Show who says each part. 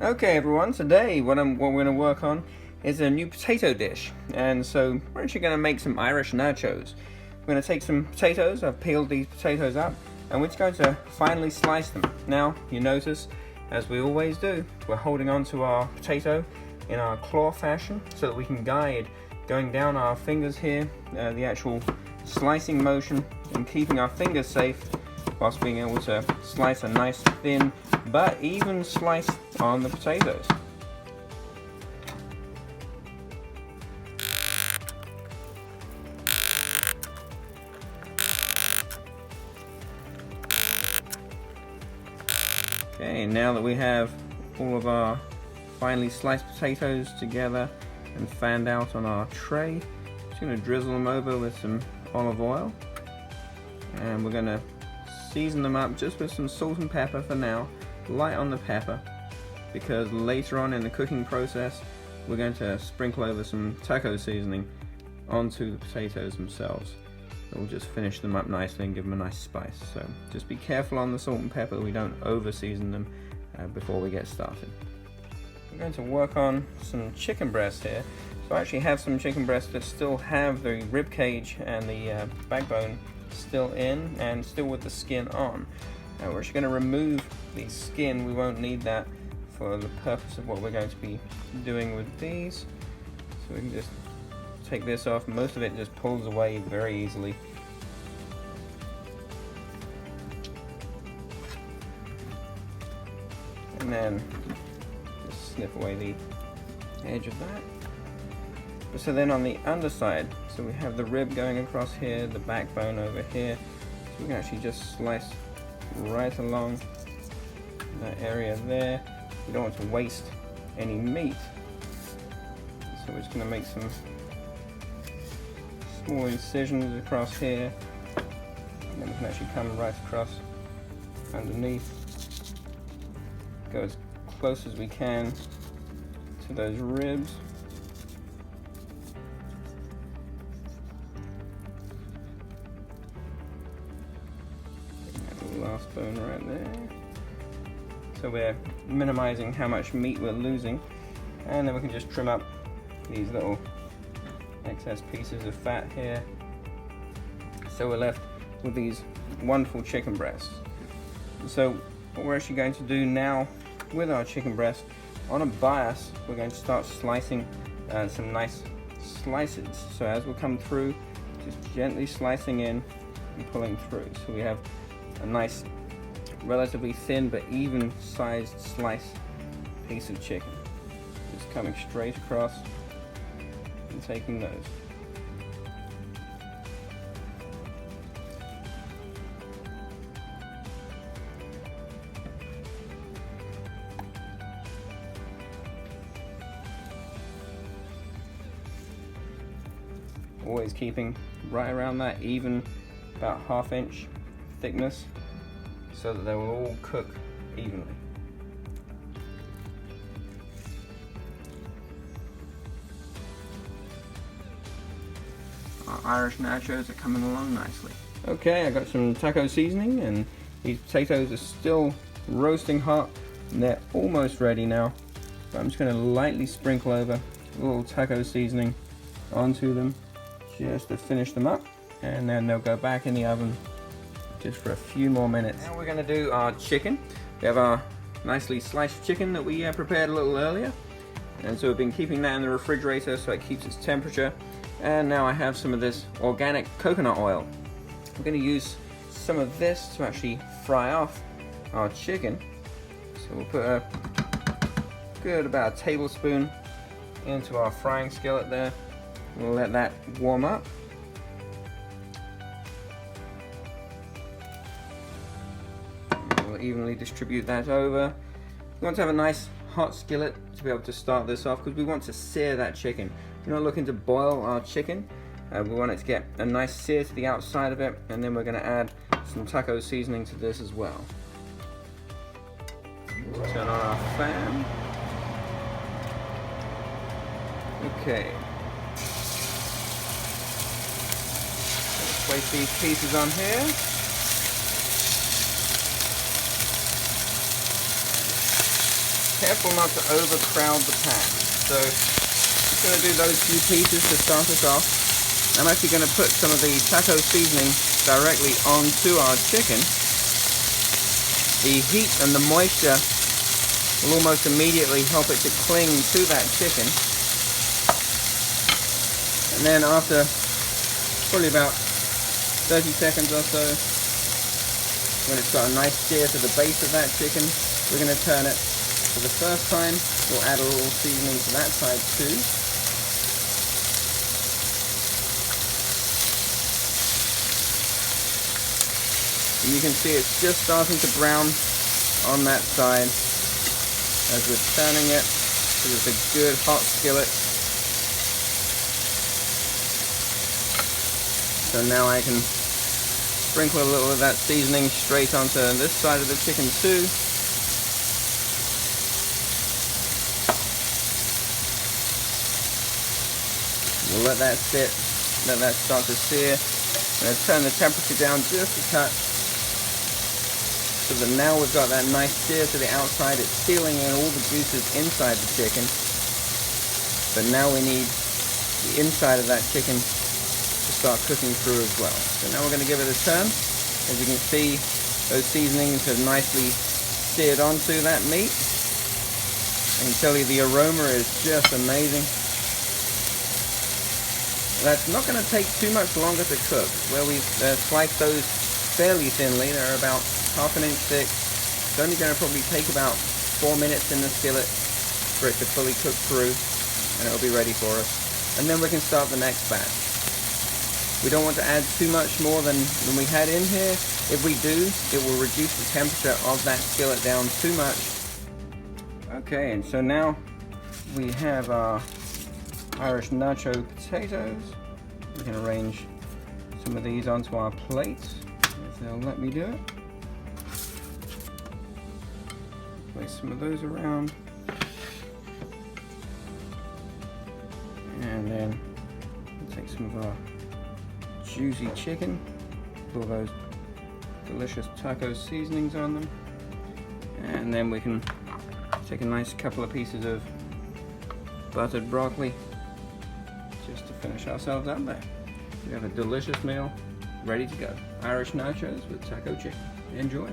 Speaker 1: Okay everyone, today what we're going to work on is a new potato dish, and so we're actually going to make some Irish nachos. We're going to take some potatoes. I've peeled these potatoes up, and we're just going to finely slice them. Now you notice, as we always do, we're holding on to our potato in our claw fashion so that we can guide going down our fingers here, the actual slicing motion, and keeping our fingers safe whilst being able to slice a nice thin but even slice on the potatoes. Okay, now that we have all of our finely sliced potatoes together and fanned out on our tray, just going to drizzle them over with some olive oil, and we're going to season them up just with some salt and pepper for now, light on the pepper, because later on in the cooking process we're going to sprinkle over some taco seasoning onto the potatoes themselves. It will just finish them up nicely and give them a nice spice. So just be careful on the salt and pepper, we don't over season them before we get started. We're going to work on some chicken breasts here. So I actually have some chicken breasts that still have the rib cage and the backbone still in and still with the skin on. Now we're just going to remove the skin. We won't need that for the purpose of what we're going to be doing with these. So we can just take this off. Most of it just pulls away very easily. And then just snip away the edge of that. So then on the underside, so we have the rib going across here, the backbone over here. So we can actually just slice right along that area there. We don't want to waste any meat. So we're just going to make some small incisions across here. And then we can actually come right across underneath. Go as close as we can to those ribs. Last bone right there. So we're minimizing how much meat we're losing, and then we can just trim up these little excess pieces of fat here. So we're left with these wonderful chicken breasts. So what we're actually going to do now with our chicken breast, on a bias, we're going to start slicing some nice slices. So as we come through, just gently slicing in and pulling through. So we have a nice, relatively thin but even sized slice piece of chicken. Just coming straight across and taking those. Always keeping right around that even, about 1/2 inch thickness, so that they will all cook evenly. Our Irish nachos are coming along nicely. Okay, I got some taco seasoning, and these potatoes are still roasting hot, and they're almost ready now. So I'm just going to lightly sprinkle over a little taco seasoning onto them just to finish them up, and then they'll go back in the oven just for a few more minutes. Now we're going to do our chicken. We have our nicely sliced chicken that we prepared a little earlier, and so we've been keeping that in the refrigerator so it keeps its temperature. And now I have some of this organic coconut oil. I'm going to use some of this to actually fry off our chicken. So we'll put a good about a tablespoon into our frying skillet there. We'll let that warm up. We'll evenly distribute that over. We want to have a nice hot skillet to be able to start this off, because we want to sear that chicken. We're not looking to boil our chicken. We want it to get a nice sear to the outside of it, and then we're going to add some taco seasoning to this as well. Turn on our fan. Okay. Place these pieces on here. careful not to overcrowd the pan. So I'm going to do those few pieces to start us off. I'm actually going to put some of the taco seasoning directly onto our chicken. The heat and the moisture will almost immediately help it to cling to that chicken. And then after probably about 30 seconds or so, when it's got a nice sear to the base of that chicken, we're going to turn it. For the first time, we'll add a little seasoning to that side too. And you can see it's just starting to brown on that side as we're turning it, because it's a good hot skillet. So now I can sprinkle a little of that seasoning straight onto this side of the chicken too. We'll let that sit, let that start to sear. I'm going to turn the temperature down just a touch, so that now we've got that nice sear to the outside. It's sealing in all the juices inside the chicken. But now we need the inside of that chicken to start cooking through as well. So now we're going to give it a turn. As you can see, those seasonings have nicely seared onto that meat. I can tell you the aroma is just amazing. That's not going to take too much longer to cook. Where we've sliced those fairly thinly, they're about ½ inch thick. It's only going to probably take about 4 minutes in the skillet for it to fully cook through, and it'll be ready for us. And then we can start the next batch. We don't want to add too much more than we had in here. If we do, it will reduce the temperature of that skillet down too much. Okay, and so now we have our Irish nacho potatoes. We can arrange some of these onto our plates, if they'll let me do it. Place some of those around. And then we'll take some of our juicy chicken, put all those delicious taco seasonings on them. And then we can take a nice couple of pieces of buttered broccoli just to finish ourselves up there. We have a delicious meal ready to go. Irish nachos with taco chicken. Enjoy.